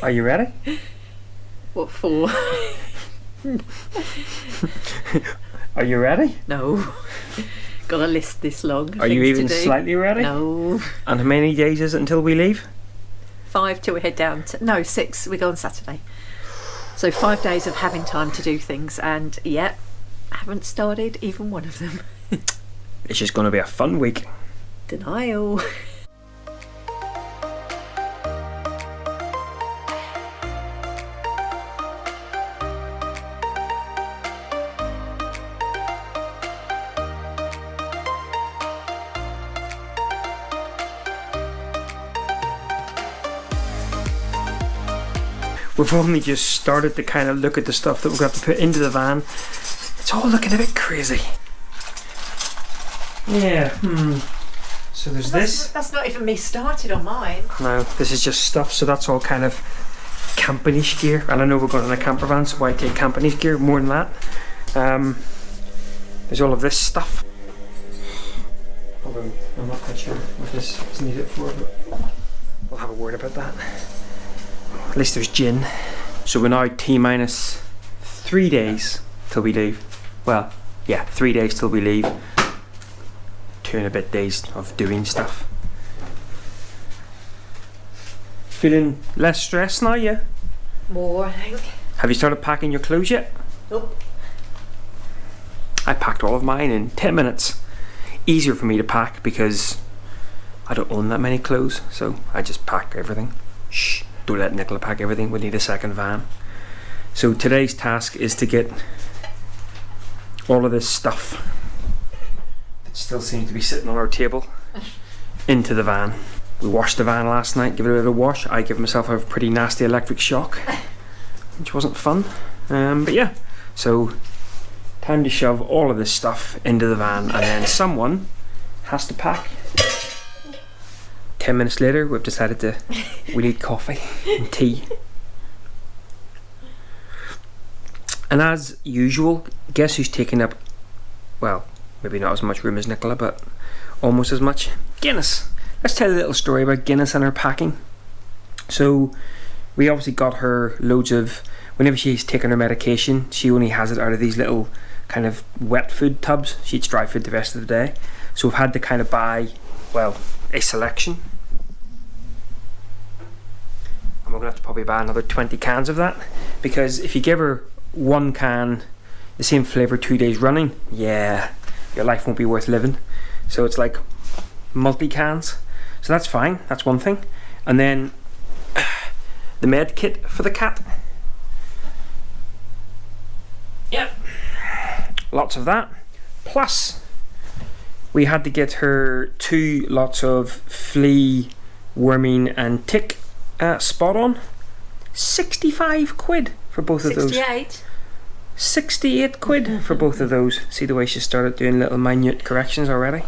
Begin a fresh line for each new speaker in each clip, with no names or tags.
Are you ready?
What for?
Are you ready?
No. Got a list this long.
Are you even slightly ready?
No.
And how many days is it until we leave?
5 till we head down to... No, 6. We go on Saturday. So 5 days of having time to do things, and yeah, haven't started even one of them.
It's just going to be a fun week.
Denial.
We've only just started to kind of look at the stuff that we've got to put into the van. It's all looking a bit crazy. Yeah, So there's this.
That's not even me started on mine.
No, this is just stuff, so that's all kind of camping-ish gear. And I know we're going in a camper van, so I take camping-ish gear more than that. There's all of this stuff. Although I'm not quite sure what this is needed for, but we'll have a word about that. At least there's gin. So we're now T-minus 3 days till we leave. Well, yeah, 3 days till we leave. 2 and a bit days of doing stuff. Feeling less stressed now, yeah?
More, I think.
Have you started packing your clothes yet?
Nope.
I packed all of mine in 10 minutes. Easier for me to pack because I don't own that many clothes, so I just pack everything. Shh. Don't let Nicola pack everything, we need a second van. So today's task is to get all of this stuff that still seems to be sitting on our table into the van. We washed the van last night, give it a bit of a wash. I gave myself a pretty nasty electric shock, which wasn't fun. But yeah, so time to shove all of this stuff into the van, and then someone has to pack. 10 minutes later, we've decided we need coffee and tea. And as usual, guess who's taking up, well, maybe not as much room as Nicola, but almost as much? Guinness. Let's tell you a little story about Guinness and her packing. So, we obviously got her loads of, whenever she's taking her medication, she only has it out of these little kind of wet food tubs. She eats dry food the rest of the day. So we've had to kind of buy, well, a selection. And we're going to have to probably buy another 20 cans of that, because if you give her one can, the same flavour 2 days running, yeah, your life won't be worth living. So it's like multi-cans. So that's fine, that's one thing. And then the med kit for the cat. Yep, lots of that. Plus, we had to get her 2 lots of flea, worming and tick spot on. 65 quid for both of those.
68.
68 quid for both of those. See the way she started doing little minute corrections already?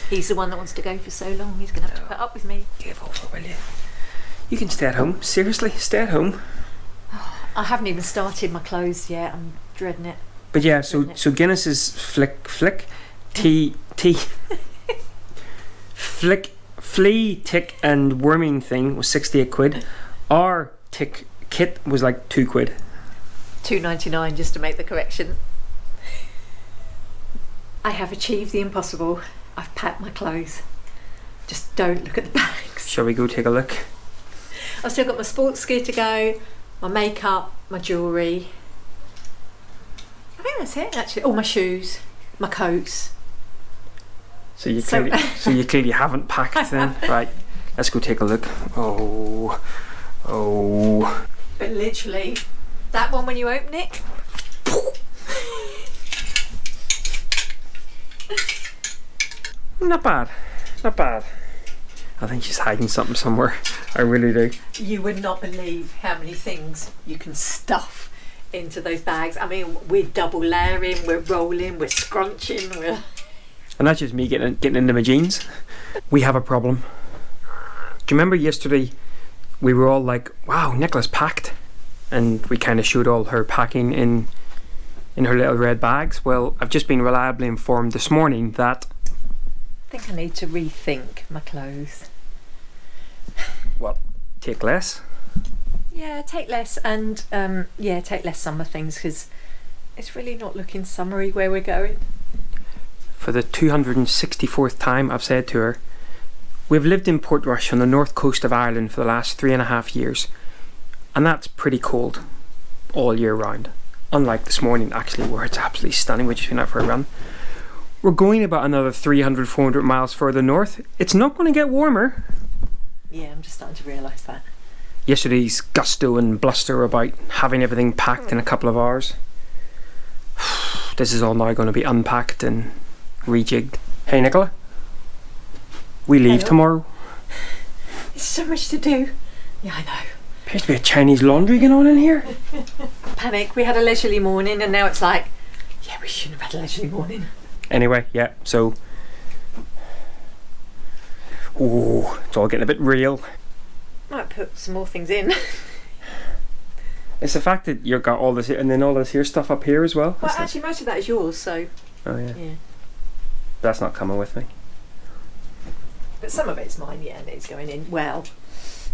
He's the one that wants to go for so long, he's going to have to put up with me.
Give over, will you? You can stay at home. Seriously, stay at home.
I haven't even started my clothes yet, I'm dreading it.
But yeah, so Guinness's flick, flea, tick and worming thing was 68 quid. Our tick kit was like 2 quid.
$2.99 just to make the correction. I have achieved the impossible. I've packed my clothes. Just don't look at the bags.
Shall we go take a look?
I've still got my sports gear to go, my makeup, my jewellery. I think that's it actually. All my shoes, my coats.
So you clearly haven't packed then. Right, let's go take a look. Oh.
But literally, that one when you open it.
Not bad. I think she's hiding something somewhere. I really do.
You would not believe how many things you can stuff into those bags. I mean, we're double layering, we're rolling, we're scrunching,
And that's just me getting into my jeans. We have a problem. Do you remember yesterday we were all like, wow, Nicola's packed, and we kind of showed all her packing in her little red bags? Well, I've just been reliably informed this morning that
I think I need to rethink my clothes.
Well, take less.
Yeah, take less, and take less summer things, because it's really not looking summery where we're going.
For the 264th time, I've said to her, we've lived in Portrush on the north coast of Ireland for the last 3.5 years, and that's pretty cold all year round. Unlike this morning, actually, where it's absolutely stunning. We've just been out for a run. We're going about another 300-400 miles further north. It's not going to get warmer.
Yeah, I'm just starting to realise that.
Yesterday's gusto and bluster about having everything packed in a couple of hours. This is all now going to be unpacked and rejigged. Hey Nicola, we leave tomorrow.
There's so much to do. Yeah, I know.
Appears to be a Chinese laundry going on in here.
Panic. We had a leisurely morning, and now it's like, yeah, we shouldn't have had a leisurely morning.
Anyway, yeah, so... Ooh, it's all getting a bit real.
Might put some more things in.
It's the fact that you've got all this, and then all this here stuff up here as well.
Well, actually, most of that is yours, so...
Oh, yeah.
Yeah.
That's not coming with me.
But some of it's mine, yeah, and it's going in. Well,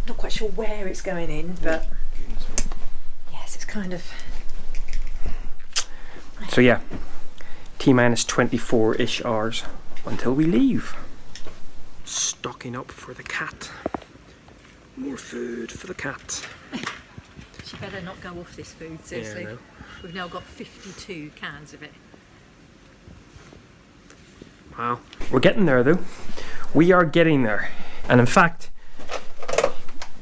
not quite sure where it's going in, but... Yes, it's kind of...
So, yeah. T-minus 24-ish hours until we leave. Stocking up for the cat. More food for the cat.
She better not go off this food, seriously.
Yeah, no.
We've now got 52 cans of it.
Wow. We're getting there though. We are getting there. And in fact,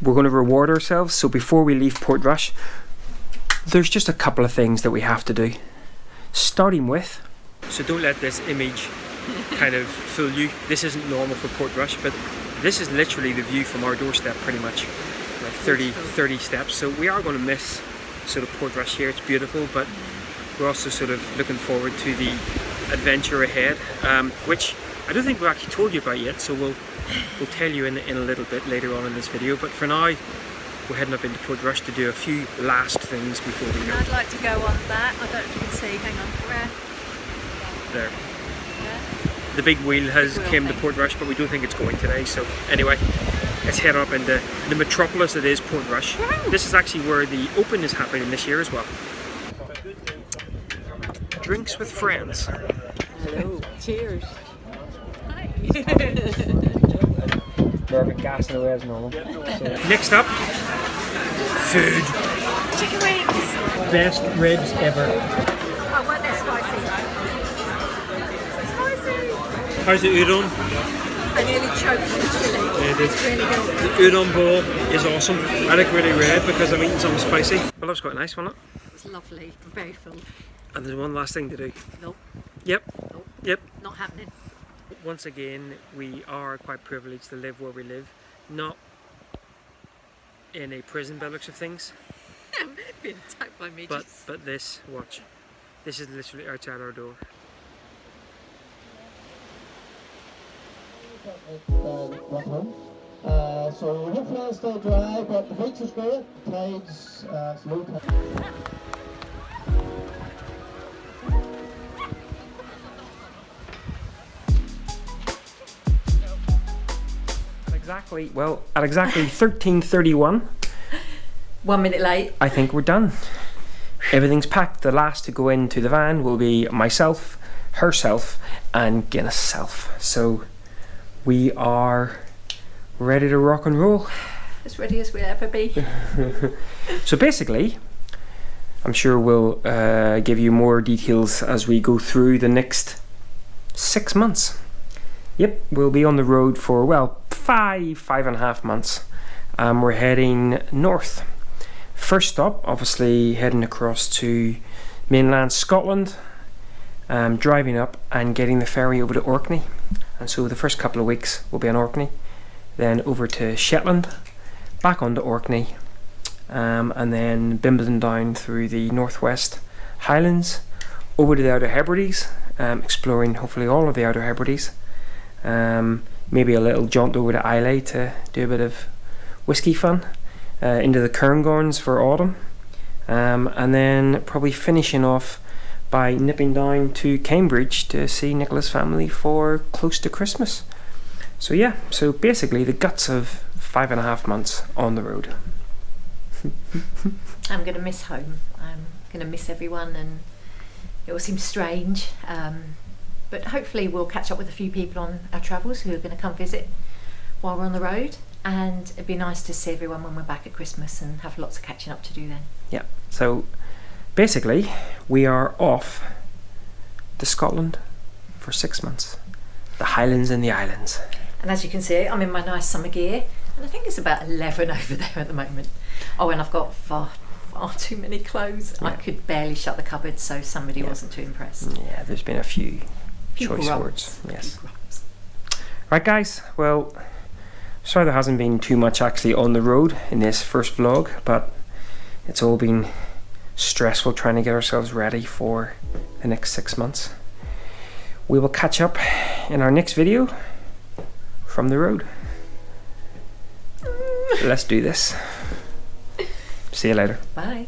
we're going to reward ourselves. So before we leave Portrush, there's just a couple of things that we have to do. Starting with... So don't let this image kind of fool you. This isn't normal for Portrush, but this is literally the view from our doorstep pretty much. Like 30 steps. So we are going to miss sort of Portrush here. It's beautiful, but we're also sort of looking forward to the adventure ahead, which I don't think we've actually told you about yet, so we'll tell you in a little bit later on in this video. But for now, we're heading up into Portrush to do a few last things before we go.
I'd like to go on that. I don't know if you can see. Hang on. Where?
There.
Yeah.
The big wheel has
Big wheel
came to
thing.
Portrush, but we don't think it's going today. So anyway, let's head up into the metropolis that is Portrush.
Wow.
This is actually where the Open is happening this year as well. Drinks with friends.
Hello. Cheers. Hi.
Mervyn gassing away as normal. So, next up, food.
Chicken wings.
Best ribs ever.
Oh, weren't they spicy? Spicy.
How's the udon?
I nearly choked on the chili.
Yeah, it is.
It's really good.
The udon bowl is awesome. I look really red because I'm eating something spicy. Well, that was quite nice, wasn't it?
It's lovely. I'm very full.
And there's one last thing to do.
Nope.
Yep.
Nope.
Yep.
Not happening.
Once again, we are quite privileged to live where we live. Not in a prison by the looks of things.
Being attacked by midgets.
But this, watch. This is literally outside our door.
So hopefully stay dry, but the beach is great. Tides, it's low tide.
At exactly 13:31,
1 minute late.
I think we're done. Everything's packed. The last to go into the van will be myself, herself, and Guinness self. So we are ready to rock and roll.
As ready as we'll ever be.
So basically, I'm sure we'll give you more details as we go through the next 6 months. Yep, we'll be on the road for, well, 5.5 months. We're heading north. First stop, obviously heading across to mainland Scotland, driving up and getting the ferry over to Orkney. And so the first couple of weeks will be on Orkney, then over to Shetland, back onto Orkney, and then Bimbledon down through the northwest Highlands, over to the Outer Hebrides, exploring hopefully all of the Outer Hebrides. Maybe a little jaunt over to Islay to do a bit of whiskey fun, into the Cairngorms for autumn, and then probably finishing off by nipping down to Cambridge to see Nicola's family for close to Christmas. So yeah, so basically the guts of 5.5 months on the road.
I'm going to miss home. I'm going to miss everyone, and it will seem strange. But hopefully we'll catch up with a few people on our travels who are going to come visit while we're on the road. And it'd be nice to see everyone when we're back at Christmas and have lots of catching up to do then.
Yeah. So basically, we are off to Scotland for 6 months. The Highlands and the Islands.
And as you can see, I'm in my nice summer gear, and I think it's about 11 over there at the moment. Oh, and I've got far too many clothes.
Yeah.
I could barely shut the cupboard, so somebody wasn't too impressed.
Yeah, there's been a few choice
grubs.
words. Yes.
Few grubs.
Right, guys. Well, sorry there hasn't been too much actually on the road in this first vlog, but it's all been stressful trying to get ourselves ready for the next 6 months. We will catch up in our next video from the road. Let's do this. See you later.
Bye.